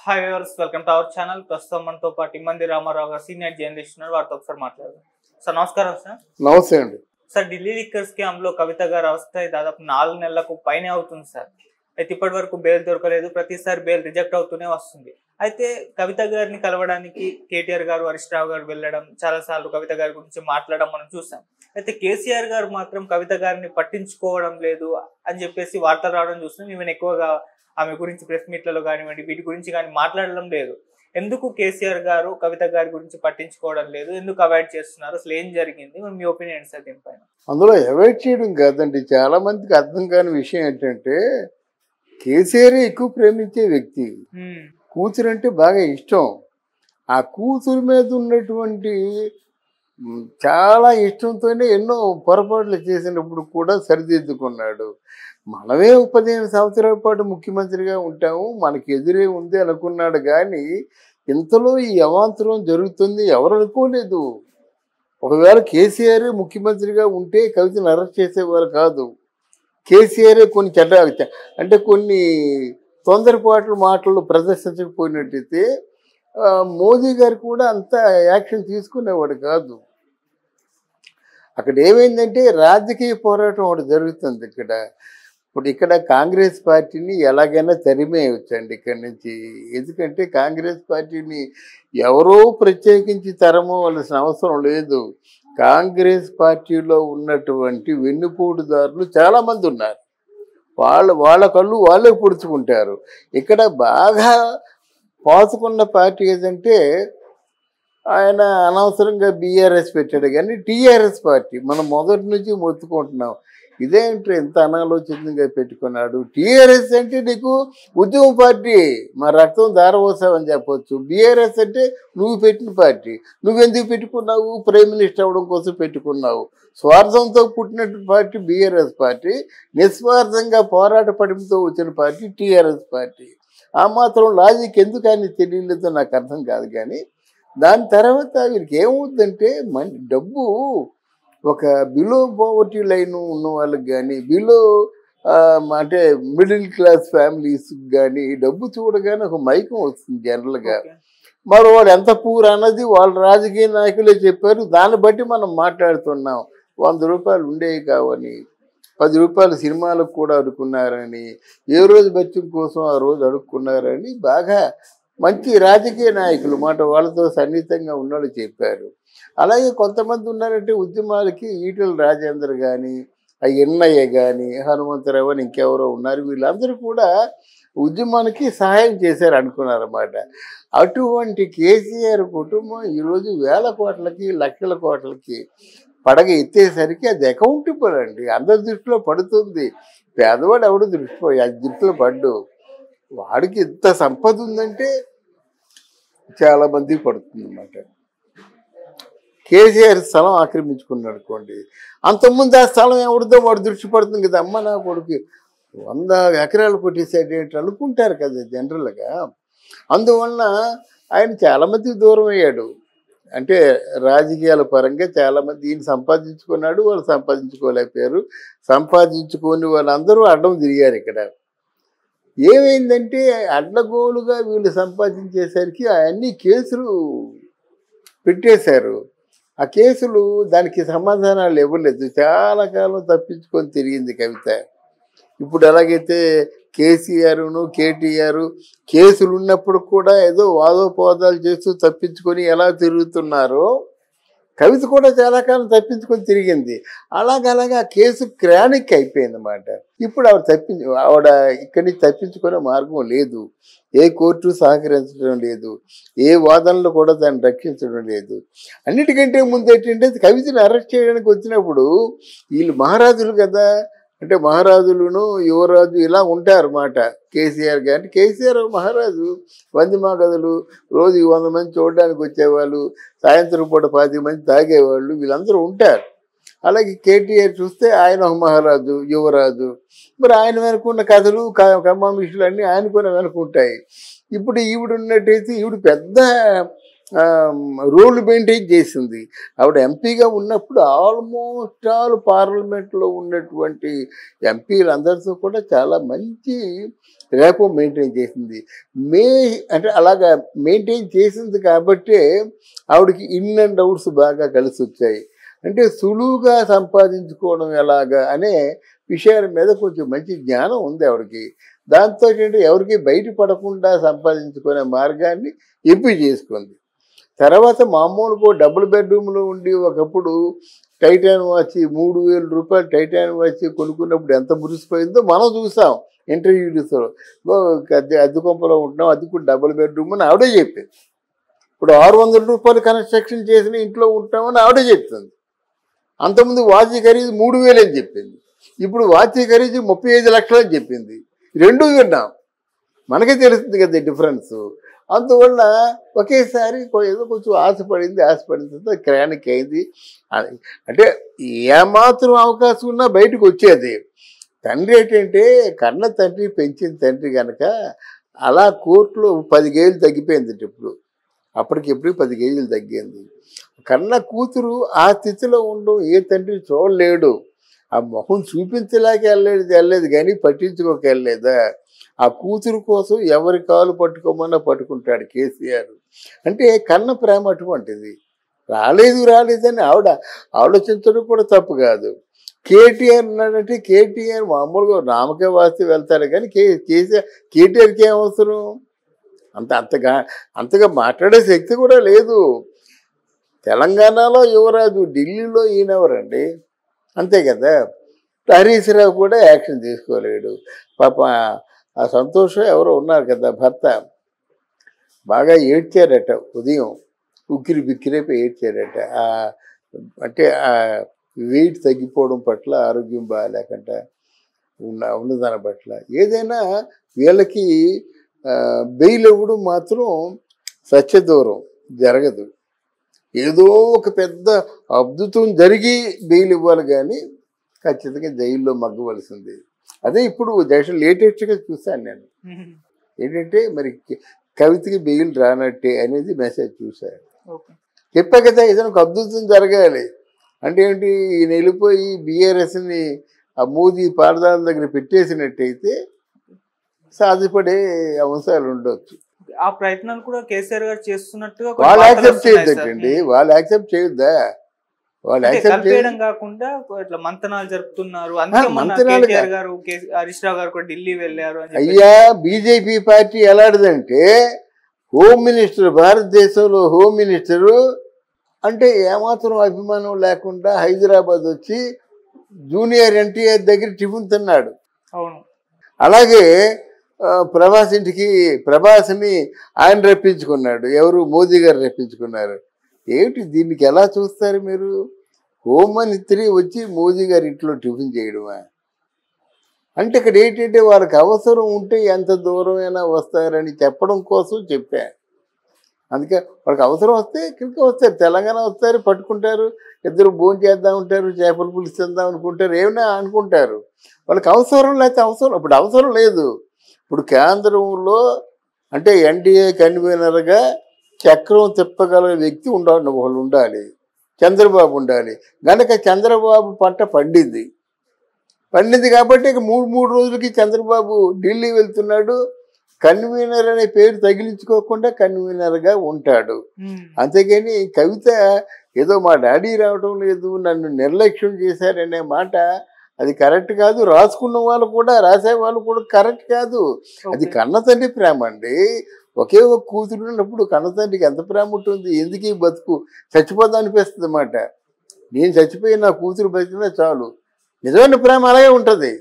Hi viewers, welcome to our channel. ప్రస్తుతం మనతో పాటు ఇమ్మంది రామారావు గారు సీనియర్ జర్నలిస్ట్ ఉన్నారు. వారితో ఒకసారి మాట్లాడదాం. సార్ నమస్కారం. సార్ నమస్తే అండి. సార్ ఢిల్లీ లిక్కర్ స్కామ్ లో కవిత గారు అవస్థ దాదాపు 4 నెలలకు పైనే అవుతుంది సార్. అయితే ఇప్పటి వరకు బెయిల్ దొరకలేదు. ప్రతిసారి బెయిల్ రిజెక్ట్ అవుతూనే వస్తుంది. అయితే కవిత గారిని కలవడానికి కేటీఆర్ గారు, హరీష్ రావు గారు వెళ్ళడం, చాలా సార్లు కవిత గారి గురించి మాట్లాడడం మనం చూసాం. అయితే కేసీఆర్ గారు మాత్రం కవిత గారిని పట్టించుకోవడం లేదు అని చెప్పేసి వార్తలు రావడం చూస్తున్నాం. ఈవెన్ ఎక్కువగా ఆమె గురించి ప్రెస్ మీట్లలో కానివ్వండి, వీటి గురించి కానీ మాట్లాడడం లేదు. ఎందుకు కేసీఆర్ గారు కవిత గారి గురించి పట్టించుకోవడం లేదు? ఎందుకు అవాయిడ్ చేస్తున్నారు? అసలు ఏం జరిగింది? మీ ఒపీనియన్ సార్ దీనిపైన? అందులో అవాయిడ్ చేయడం కాదండి, చాలా మందికి అర్థం కాని విషయం ఏంటంటే కేసీఆర్ ఎక్కువ ప్రేమించే వ్యక్తి. కూతురు అంటే బాగా ఇష్టం. ఆ కూతురు మీద ఉన్నటువంటి చాలా ఇష్టంతోనే ఎన్నో పొరపాట్లు చేసినప్పుడు కూడా సరిదిద్దుకున్నాడు. మనమే 15 సంవత్సరాల పాటు ముఖ్యమంత్రిగా ఉంటాము, మనకి ఎదురే ఉంది అనుకున్నాడు. కానీ ఇంతలో ఈ అవాంతరం జరుగుతుంది ఎవరు అనుకోలేదు. ఒకవేళ కేసీఆర్ ముఖ్యమంత్రిగా ఉంటే కవితను అరెస్ట్ చేసేవారు కాదు. కేసీఆర్ కొన్ని తొందరపాటు మాటలు ప్రదర్శించకపోయినట్టయితే మోదీ గారు కూడా అంత యాక్షన్ తీసుకునేవాడు కాదు. అక్కడ ఏమైందంటే రాజకీయ పోరాటం ఒకటి జరుగుతుంది ఇక్కడ కాంగ్రెస్ పార్టీని ఎలాగైనా తరిమేయవచ్చండి ఇక్కడి నుంచి. ఎందుకంటే కాంగ్రెస్ పార్టీని ఎవరో ప్రత్యేకించి తరమవలసిన అవసరం లేదు. కాంగ్రెస్ పార్టీలో ఉన్నటువంటి వెన్నుపోటుదారులు చాలామంది ఉన్నారు. వాళ్ళ కళ్ళు వాళ్ళే పొడుచుకుంటారు. ఇక్కడ బాగా పాతుకున్న పార్టీ ఏదంటే ఆయన అనవసరంగా బీఆర్ఎస్ పెట్టాడు. కానీ టీఆర్ఎస్ పార్టీ మనం మొదటి నుంచి మొత్తుకుంటున్నాం. ఇదేంటి ఎంత అనాలోచితంగా పెట్టుకున్నాడు. టీఆర్ఎస్ అంటే నీకు ఉద్యమ పార్టీ, మా రక్తం దారపోసావని చెప్పొచ్చు. బీఆర్ఎస్ అంటే నువ్వు పెట్టిన పార్టీ. నువ్వెందుకు పెట్టుకున్నావు? ప్రైమ్ మినిస్టర్ అవ్వడం కోసం పెట్టుకున్నావు. స్వార్థంతో పుట్టినట్టు పార్టీ బీఆర్ఎస్ పార్టీ, నిస్వార్థంగా పోరాట పడిమతో వచ్చిన పార్టీ టీఆర్ఎస్ పార్టీ. ఆ మాత్రం లాజిక్ ఎందుకు అని తెలియలేదో నాకు అర్థం కాదు. కానీ దాని తర్వాత వీరికి ఏమవుతుందంటే డబ్బు ఒక బిలో పోవర్టీ లైన్ ఉన్న వాళ్ళకి కానీ, అంటే మిడిల్ క్లాస్ ఫ్యామిలీస్కి కానీ డబ్బు చూడగానే ఒక మైకం వస్తుంది జనరల్గా. మరి వాడు ఎంత పూర్ అన్నది వాళ్ళ రాజకీయ నాయకులే చెప్పారు. దాన్ని బట్టి మనం మాట్లాడుతున్నాం. 100 రూపాయలు ఉండేవి కావని, 10 రూపాయలు సినిమాలకు కూడా అడుక్కున్నారని, ఏ రోజు బత్యం కోసం ఆ రోజు అడుక్కున్నారని బాగా మంచి రాజకీయ నాయకులు మాట వాళ్ళతో సన్నిహితంగా ఉన్నాడు చెప్పారు. అలాగే కొంతమంది ఉన్నారంటే ఉద్యమాలకి ఈటెల రాజేందర్ కానీ, ఎన్నయ్య కానీ, హనుమంతరావు అని ఇంకెవరో ఉన్నారు. వీళ్ళందరూ కూడా ఉద్యమానికి సహాయం చేశారు అనుకున్నారన్నమాట. అటువంటి కేసీఆర్ కుటుంబం ఈరోజు వేల కోట్లకి లక్షల కోట్లకి పడగ ఎత్తేసరికి అది అకౌంటబుల్ అండి. అందరి దృష్టిలో పడుతుంది. పేదవాడు ఎవడు దృష్టిలో పడ్డు. వాడికి ఇంత సంపద ఉందంటే చాలా మందికి పడుతుంది అన్నమాట. కేసీఆర్ స్థలం ఆక్రమించుకున్నాడు అనుకోండి, అంతకుముందు ఆ స్థలం ఎవరిదో వాడు దృష్టి పడుతుంది కదా. అమ్మ నా కొడుకు 100 ఎకరాలు కొట్టేసాడు ఏంటి అనుకుంటారు కదా జనరల్గా. అందువలన ఆయన చాలామందికి దూరం అయ్యాడు. అంటే రాజకీయాల పరంగా చాలామంది ఈయన సంపాదించుకున్నాడు, వాళ్ళు సంపాదించుకోలేకపోయారు. సంపాదించుకొని వాళ్ళందరూ అడ్డం తిరిగారు. ఇక్కడ ఏమైందంటే అడ్డగోలుగా వీళ్ళు సంపాదించేసరికి అవన్నీ కేసులు పెట్టేశారు. ఆ కేసులు దానికి సమాధానాలు ఇవ్వలేదు. చాలా కాలం తప్పించుకొని తిరిగింది కవిత. ఇప్పుడు ఎలాగైతే కేసీఆర్ను కేటీఆర్ కేసులు ఉన్నప్పుడు కూడా ఏదో వాదోపవాదాలు చేస్తూ తప్పించుకొని ఎలా తిరుగుతున్నారో, కవిత కూడా చాలా కాలం తప్పించుకొని తిరిగింది. అలాగలాగా కేసు క్రానిక్ అయిపోయింది అన్నమాట. ఇప్పుడు ఆవిడ ఇక్కడి నుంచి తప్పించుకునే మార్గం లేదు. ఏ కోర్టు సహకరించడం లేదు, ఏ వాదనలు కూడా దాన్ని రక్షించడం లేదు. అన్నిటికంటే ముందు ఏంటంటే కవితను అరెస్ట్ చేయడానికి వచ్చినప్పుడు వీళ్ళు మహారాజులు కదా, అంటే మహారాజులను యువరాజు ఇలా ఉంటారన్నమాట. కేసీఆర్ కానీ కేసీఆర్ మహారాజు, వందిమా గదులు రోజు 100 మంది చూడడానికి వచ్చేవాళ్ళు, సాయంత్రం పూట 20 మంది తాగేవాళ్ళు, వీళ్ళందరూ ఉంటారు. అలాగే కేటీఆర్ చూస్తే ఆయన ఒక మహారాజు, యువరాజు. మరి ఆయన వెనుకున్న కథలు కమ్మామిషులు అన్నీ ఆయన కూడా వెనుకుంటాయి. ఇప్పుడు ఈవిడ ఉన్నట్టయితే ఈవిడ పెద్ద రూల్ మెయింటైన్ చేసింది. ఆవిడ ఎంపీగా ఉన్నప్పుడు ఆల్మోస్ట్ ఆల్ పార్లమెంట్లో ఉన్నటువంటి ఎంపీలందరితో కూడా చాలా మంచి రేపో మెయింటైన్ చేసింది. అంటే అలాగా మెయింటైన్ చేసింది కాబట్టే ఆవిడకి ఇన్ అండ్ అవుట్స్ బాగా కలిసి వచ్చాయి. అంటే సులువుగా సంపాదించుకోవడం ఎలాగా అనే విషయాల మీద కొంచెం మంచి జ్ఞానం ఉంది ఆవిడకి. దాంతో ఏంటంటే ఎవరికి బయటపడకుండా సంపాదించుకునే మార్గాన్ని ఎంపిక చేసుకుంది. తర్వాత మామూలుగా డబుల్ బెడ్రూమ్లో ఉండి ఒకప్పుడు టైటాన్ వాచ్ 3,000 రూపాయలు టైటాన్ వాచ్ కొనుక్కున్నప్పుడు ఎంత మురిసిపోయిందో మనం చూసాం ఇంటర్వ్యూస్లో. అద్దె కొంపలో ఉంటున్నాం, అది కూడా డబుల్ బెడ్రూమ్ అని ఆవిడే చెప్పింది. ఇప్పుడు 600 రూపాయలు కన్స్ట్రక్షన్ చేసిన ఇంట్లో ఉంటామని ఆవిడే చెప్తుంది. అంతకుముందు వాచ్ ఖరీదు 3,000 అని చెప్పింది, ఇప్పుడు వాచ్ ఖరీదు 35 లక్షలు అని చెప్పింది. రెండు విన్నాం, మనకే తెలుస్తుంది కదా డిఫరెన్స్. అందువల్ల ఒకేసారి ఏదో కొంచెం ఆశపడిన తర్వాత క్రానిక్ అయింది. అంటే ఏమాత్రం అవకాశం ఉన్నా బయటకు వచ్చేది. తండ్రి ఏంటంటే కన్న తండ్రి పెంచిన తండ్రి కనుక అలా కోర్టులో 10 కేజీలు తగ్గిపోయింది. ఇప్పుడు అప్పటికిప్పుడు 10 కేజీలు తగ్గింది. కన్న కూతురు ఆ స్థితిలో ఉండడం ఏ తండ్రి చూడలేడు. ఆ మొహం చూపించలేక వెళ్ళలేదు కానీ పట్టించుకోక వెళ్ళలేదా? ఆ కూతురు కోసం ఎవరి కాలు పట్టుకోమన్నా పట్టుకుంటాడు కేసీఆర్. అంటే కన్న ప్రేమ అటువంటిది. రాలేదని ఆవిడ ఆలోచించడం కూడా తప్పు కాదు. కేటీఆర్ ఉన్నాడంటే కేటీఆర్ మామూలుగా నామకే వాస్తే వెళ్తాడు కానీ కేటీఆర్కి ఏం అవసరం? అంతగా మాట్లాడే శక్తి కూడా లేదు. తెలంగాణలో యువరాజు, ఢిల్లీలో ఈయనెవరండి? అంతే కదా. హరీష్ రావు కూడా యాక్షన్ తీసుకోలేడు. పాప ఆ సంతోషం ఎవరో ఉన్నారు కదా భర్త, బాగా ఏడ్చారట ఉదయం, ఉక్కిరి బిక్కిరైపోయి ఏడ్చారట. అంటే ఆ వెయిట్ తగ్గిపోవడం పట్ల, ఆరోగ్యం బాగాలేకుండా ఉన్నదాని పట్ల. ఏదైనా వీళ్ళకి బెయిల్ ఇవ్వడం మాత్రం సత్యదూరం జరగదు. ఏదో ఒక పెద్ద అద్భుతం జరిగి బెయిల్ ఇవ్వాలి కానీ ఖచ్చితంగా జైల్లో మగ్గవలసింది. అదే ఇప్పుడు లేటెస్ట్గా చూశాను నేను. ఏంటంటే మరి కవితకి బెయిల్ రానట్టే అనేది మెసేజ్ చూశాను. చెప్పా కదా ఏదైనా ఒక అద్భుతం జరగాలి అంటే ఏంటి, ఈయన వెళ్ళిపోయి బీఆర్ఎస్ని ఆ మోదీ పారదాల దగ్గర పెట్టేసినట్టయితే సాధ్యపడే అంశాలు ఉండొచ్చు. ఆ ప్రయత్నాలు కూడా కేసీఆర్ గారు చేస్తున్నట్టుగా వాళ్ళు యాక్సెప్ట్ చేయొద్దండి. వాళ్ళు యాక్సెప్ట్ చేయొద్దా? వాళ్ళు యాక్సెప్ట్ చేయడం కాకుండా ఇట్లా మంతనాలు జరుపుతున్నారు. కేసీఆర్ గారు, హరీష్ రావు గారు కూడా ఢిల్లీ వెళ్ళారు. అయ్యా బీజేపీ పార్టీ ఎలాంటిదంటే హోమ్ మినిస్టర్, భారతదేశంలో హోమ్ మినిస్టరు అంటే ఏమాత్రం అభిమానం లేకుండా హైదరాబాద్ వచ్చి జూనియర్ ఎన్టీఆర్ దగ్గర టిఫిన్ తిన్నాడు. అవును. అలాగే ప్రభాస్ని ఆయన రప్పించుకున్నాడు. ఎవరు? మోదీ గారు రప్పించుకున్నారు. ఏమిటి దీనికి ఎలా చూస్తారు మీరు? హోంమంత్రి వచ్చి మోదీ గారి ఇంట్లో టిఫిన్ చేయడమా? అంటే ఇక్కడ ఏంటంటే వాళ్ళకి అవసరం ఉంటే ఎంత దూరమైనా వస్తారని చెప్పడం కోసం చెప్పా. అందుకే వాళ్ళకి అవసరం వస్తే ఇక్కడికి వస్తారు, తెలంగాణ వస్తారు, పట్టుకుంటారు, ఇద్దరు భోజనం చేద్దాం ఉంటారు, చేపల పులుసు తిందాం అనుకుంటారు, ఏమైనా అనుకుంటారు. వాళ్ళకి అవసరం లేకపోతే అవసరం, ఇప్పుడు అవసరం లేదు. ఇప్పుడు కేంద్రంలో అంటే ఎన్డీఏ కన్వీనర్గా చక్రం తిప్పగల వ్యక్తి ఉండాలి, చంద్రబాబు ఉండాలి. గనక చంద్రబాబు పంట పండింది కాబట్టి ఇక మూడు రోజులకి చంద్రబాబు ఢిల్లీ వెళ్తున్నాడు. కన్వీనర్ అనే పేరు తగిలించుకోకుండా కన్వీనర్గా ఉంటాడు. అంతేగాని కవిత ఏదో మా డాడీ రావడం లేదు, నన్ను నిర్లక్ష్యం చేశారనే మాట అది కరెక్ట్ కాదు. రాసుకున్న వాళ్ళు కూడా, రాసే వాళ్ళు కూడా కరెక్ట్ కాదు. అది కన్న తండ్రి ప్రేమ అండి. ఒకే ఒక కూతురు ఉన్నప్పుడు కన్న తండ్రికి ఎంత ప్రేమ ఉంటుంది? ఎందుకు ఈ బతుకు, చచ్చిపోతా అనిపిస్తుంది అన్నమాట. నేను చచ్చిపోయి నా కూతురు బతికినా చాలు. నిజమైన ప్రేమ అలాగే ఉంటుంది.